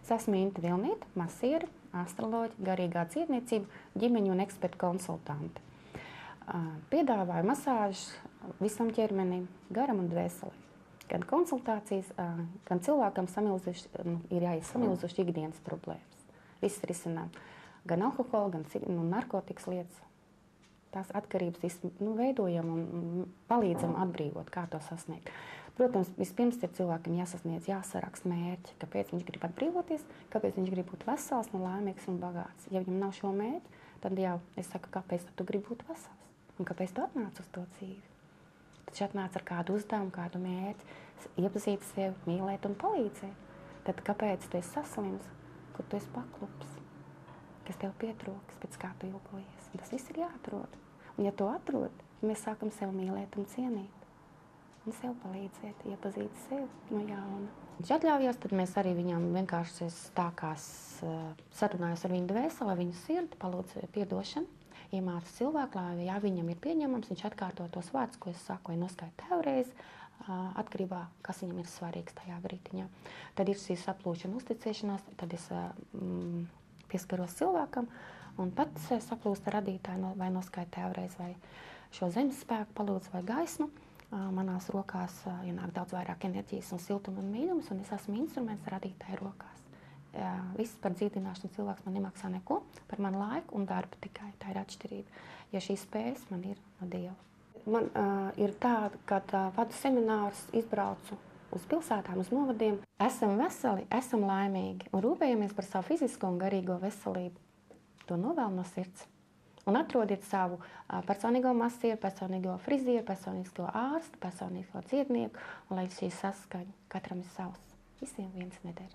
Es esmu Inte Vilnīte, masiere, astroloģe, garīgā dzīvniecība, ģimeņu un ekspertu konsultante. Piedāvāju masāžas visam ķermenim, garam un dvēselē. Gan konsultācijas, gan cilvēkam ir jāiet samilzuši ikdienas problēmas. Viss risinām. Gan alkohola, gan narkotikas lietas. Tās atkarības veidojam un palīdzam atbrīvot, kā to sasniegt. Protams, vispirms ir cilvēkam jāsasniedz, jāsaraksta mērķi, kāpēc viņš grib atbrīvoties, kāpēc viņš grib būt vesels, laimīgs un bagāts. Ja viņam nav šo mērķi, tad jau es saku, kāpēc tu gribi būt vesels un kāpēc tu atnāc uz to dzīvi. Tad viņš atnāc ar kādu uzdevumu, kādu mērķi, iepazīt sevi, mīlēt un palīdzēt. Tad kāpēc tu esi saslims, kur tu esi paklups, kas tev pietrūks, pēc kā tu ilgojies. Un tas viss ir jāatrod. Un ja to atrod, mēs sākam sevi mīlēt un cienīt. Un sev palīdzēt, iepazīt sevi no jauna. Viņš atļaujās, tad mēs arī viņam vienkārši stākās, sarunājos ar viņu dvēseli, ar viņu sirdi, palūdzu piedošanu, iemāca cilvēku, lai ja viņam ir pieņemams, viņš atkārto tos vārdus, ko es saku, vai noskaita tev atkarībā, kas viņam ir svarīgs tajā brītiņā. Tad ir šī saplūšana, uzticēšanās, tad es pieskaros cilvēkam un pats saplūst ar radītāju, vai noskaita tev vai šo zemes spēku palūdzu vai gaismu. Manās rokās ienāk daudz vairāk enerģijas un siltuma un mīļums, un es esmu instruments radītāja rokās. Viss par dzīvināšanu cilvēks man nemaksā neko, par manu laiku un darbu tikai. Tā ir atšķirība, ja šīs spējas man ir no Dieva. Man ir tāda, kad vadu seminārus, izbraucu uz pilsētām, uz novadiem. Esam veseli, esam laimīgi un rūpējamies par savu fizisko un garīgo veselību. To novēlu no sirds. Un atrodiet savu personīgo masieru, personīgo frizieru, personīgo ārstu, personīgo dziednieku, un lai šī saskaņa katram ir savs. Visiem viens neder.